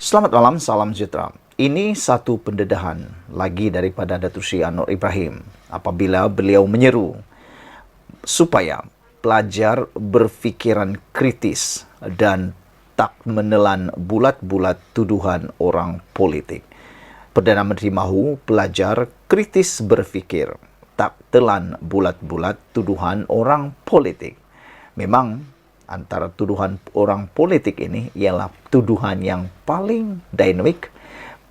Selamat malam, salam sejahtera. Ini satu pendedahan lagi daripada Datuk Seri Anwar Ibrahim apabila beliau menyeru supaya pelajar berfikiran kritis dan tak menelan bulat-bulat tuduhan orang politik. Perdana Menteri mahu pelajar kritis berfikir, tak telan bulat-bulat tuduhan orang politik. Memang antara tuduhan orang politik ini ialah tuduhan yang paling dinamik,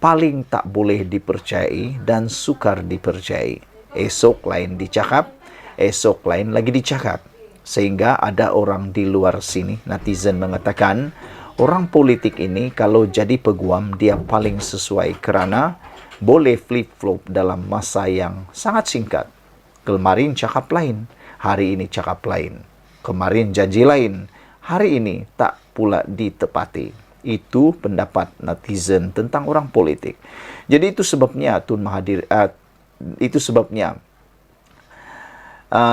paling tak boleh dipercayai dan sukar dipercayai. Esok lain dicakap, esok lain lagi dicakap. Sehingga ada orang di luar sini, netizen mengatakan, orang politik ini kalau jadi peguam dia paling sesuai kerana boleh flip-flop dalam masa yang sangat singkat. Kemarin cakap lain, hari ini cakap lain. Kemarin janji lain, hari ini tak pula ditepati. Itu pendapat netizen tentang orang politik. Jadi itu sebabnya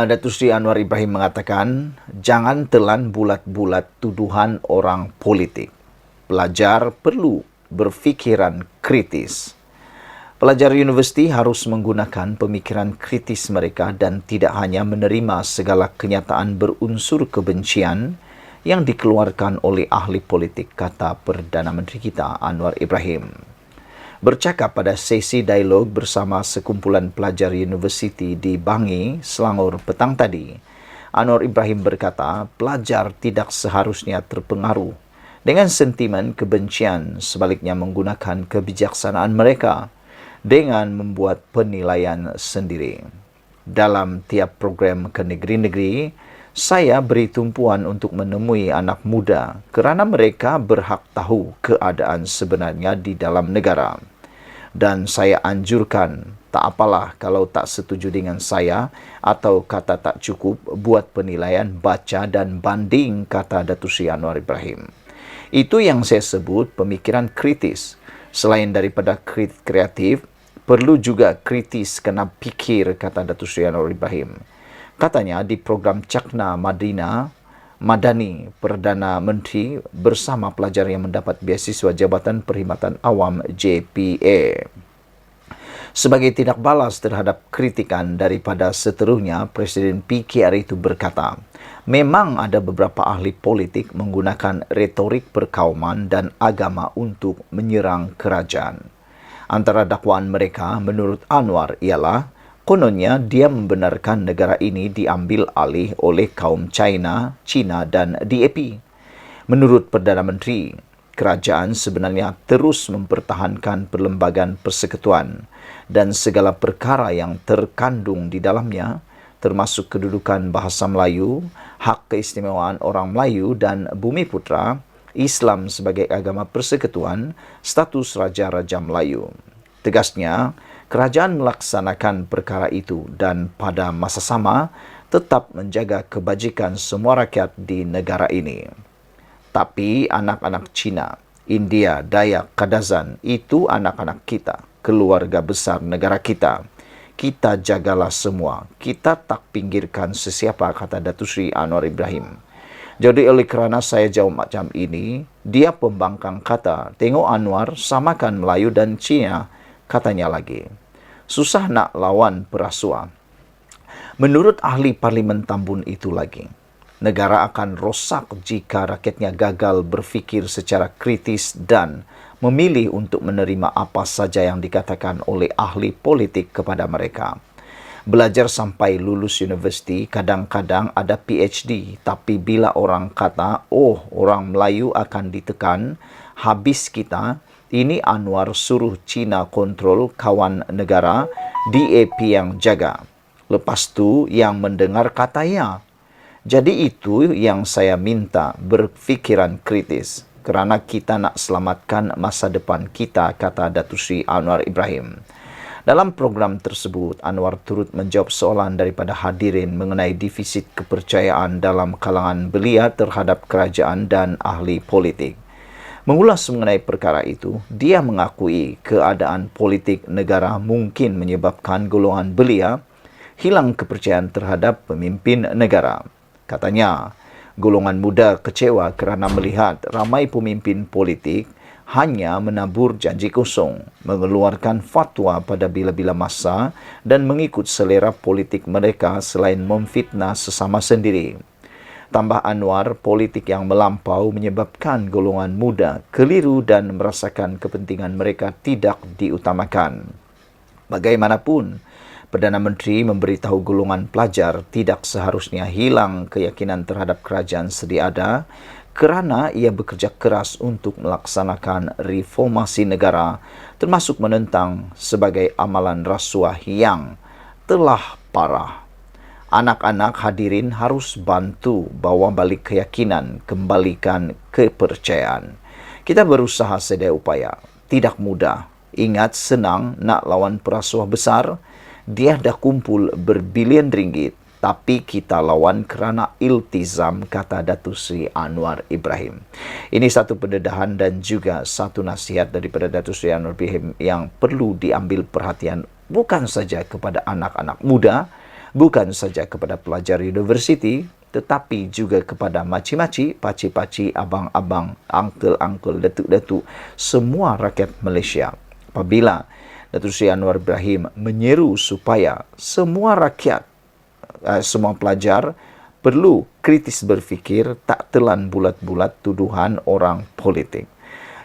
Datuk Seri Anwar Ibrahim mengatakan, jangan telan bulat-bulat tuduhan orang politik. Pelajar perlu berfikiran kritis. Pelajar universiti harus menggunakan pemikiran kritis mereka dan tidak hanya menerima segala kenyataan berunsur kebencian yang dikeluarkan oleh ahli politik, kata Perdana Menteri kita Anwar Ibrahim. Bercakap pada sesi dialog bersama sekumpulan pelajar universiti di Bangi, Selangor petang tadi, Anwar Ibrahim berkata pelajar tidak seharusnya terpengaruh dengan sentimen kebencian, sebaliknya menggunakan kebijaksanaan mereka dengan membuat penilaian sendiri. Dalam tiap program ke negeri-negeri, saya beri tumpuan untuk menemui anak muda kerana mereka berhak tahu keadaan sebenarnya di dalam negara. Dan saya anjurkan, tak apalah kalau tak setuju dengan saya atau kata tak cukup, buat penilaian, baca dan banding, kata Datuk Seri Anwar Ibrahim. Itu yang saya sebut pemikiran kritis. Selain daripada kreatif, perlu juga kritis kena pikir, kata Datuk Seri Anwar Ibrahim. Katanya di program Cakna Madani, Perdana Menteri bersama pelajar yang mendapat beasiswa Jabatan Perkhidmatan Awam JPA. Sebagai tindak balas terhadap kritikan daripada seterunya, Presiden PKR itu berkata, memang ada beberapa ahli politik menggunakan retorik perkauman dan agama untuk menyerang kerajaan. Antara dakwaan mereka menurut Anwar ialah, kononnya dia membenarkan negara ini diambil alih oleh kaum China dan DAP. Menurut Perdana Menteri, kerajaan sebenarnya terus mempertahankan perlembagaan persekutuan dan segala perkara yang terkandung di dalamnya, termasuk kedudukan bahasa Melayu, hak keistimewaan orang Melayu dan Bumi Putra, Islam sebagai agama persekutuan, status Raja-Raja Melayu. Tegasnya, kerajaan melaksanakan perkara itu dan pada masa sama tetap menjaga kebajikan semua rakyat di negara ini. Tapi anak-anak Cina, India, Dayak, Kadazan itu anak-anak kita, keluarga besar negara kita. Kita jagalah semua, kita tak pinggirkan sesiapa, kata Datuk Seri Anwar Ibrahim. Jadi oleh kerana saya jawab macam ini, dia pembangkang kata, tengok Anwar samakan Melayu dan Cina, katanya lagi. Susah nak lawan perasua. Menurut ahli Parlimen Tambun itu lagi, negara akan rosak jika rakyatnya gagal berfikir secara kritis dan memilih untuk menerima apa saja yang dikatakan oleh ahli politik kepada mereka. Belajar sampai lulus universiti, kadang-kadang ada PhD, tapi bila orang kata, oh orang Melayu akan ditekan, habis kita, ini Anwar suruh Cina kontrol kawan negara, DAP yang jaga. Lepas tu yang mendengar kata ya. Jadi itu yang saya minta, berfikiran kritis. Kerana kita nak selamatkan masa depan kita, kata Datuk Seri Anwar Ibrahim. Dalam program tersebut, Anwar turut menjawab soalan daripada hadirin mengenai defisit kepercayaan dalam kalangan belia terhadap kerajaan dan ahli politik. Mengulas mengenai perkara itu, dia mengakui keadaan politik negara mungkin menyebabkan golongan belia hilang kepercayaan terhadap pemimpin negara. Katanya, golongan muda kecewa kerana melihat ramai pemimpin politik hanya menabur janji kosong, mengeluarkan fatwa pada bila-bila masa dan mengikut selera politik mereka selain memfitnah sesama sendiri. Tambah Anwar, politik yang melampau menyebabkan golongan muda keliru dan merasakan kepentingan mereka tidak diutamakan. Bagaimanapun, Perdana Menteri memberitahu golongan pelajar tidak seharusnya hilang keyakinan terhadap kerajaan sedia ada kerana ia bekerja keras untuk melaksanakan reformasi negara, termasuk menentang sebagai amalan rasuah yang telah parah. Anak-anak hadirin harus bantu bawa balik keyakinan, kembalikan kepercayaan. Kita berusaha sedaya upaya. Tidak mudah. Ingat, senang nak lawan perasuah besar. Dia dah kumpul berbilion ringgit. Tapi kita lawan kerana iltizam, kata Datuk Seri Anwar Ibrahim. Ini satu pendedahan dan juga satu nasihat daripada Datuk Seri Anwar Ibrahim yang perlu diambil perhatian bukan saja kepada anak-anak muda, bukan saja kepada pelajar universiti, tetapi juga kepada maci-maci, paci-paci, abang-abang, uncle-uncle, datuk-datuk, semua rakyat Malaysia. Apabila Datuk Seri Anwar Ibrahim menyeru supaya semua rakyat, semua pelajar perlu kritis berfikir, tak telan bulat-bulat tuduhan orang politik.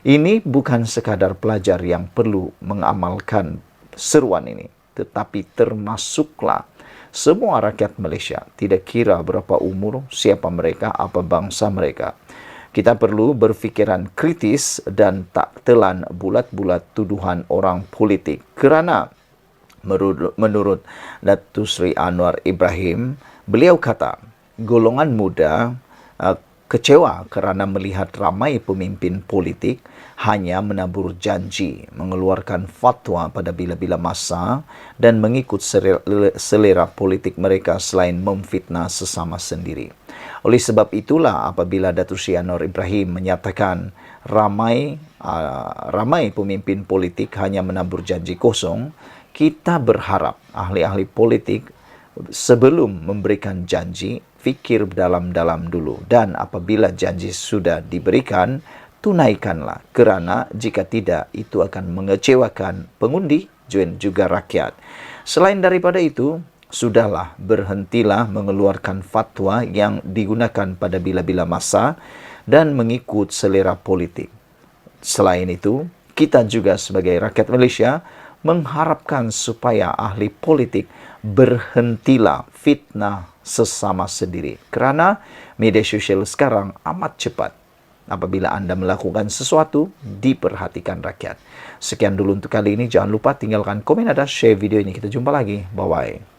Ini bukan sekadar pelajar yang perlu mengamalkan seruan ini, tetapi termasuklah semua rakyat Malaysia, tidak kira berapa umur, siapa mereka, apa bangsa mereka. Kita perlu berfikiran kritis dan tak telan bulat-bulat tuduhan orang politik. Kerana menurut Datuk Seri Anwar Ibrahim, beliau kata, golongan muda kecewa kerana melihat ramai pemimpin politik hanya menabur janji, mengeluarkan fatwa pada bila-bila masa dan mengikut selera politik mereka selain memfitnah sesama sendiri. Oleh sebab itulah apabila Datuk Seri Anwar Ibrahim menyatakan ramai pemimpin politik hanya menabur janji kosong, kita berharap ahli-ahli politik sebelum memberikan janji, fikir dalam-dalam dulu. Dan apabila janji sudah diberikan, tunaikanlah. Kerana jika tidak, itu akan mengecewakan pengundi dan juga rakyat. Selain daripada itu, sudahlah, berhentilah mengeluarkan fatwa yang digunakan pada bila-bila masa dan mengikut selera politik. Selain itu, kita juga sebagai rakyat Malaysia mengharapkan supaya ahli politik berhentilah fitnah sesama sendiri. Kerana media sosial sekarang amat cepat. Apabila anda melakukan sesuatu, diperhatikan rakyat. Sekian dulu untuk kali ini. Jangan lupa tinggalkan komen ada, share video ini. Kita jumpa lagi. Bye-bye.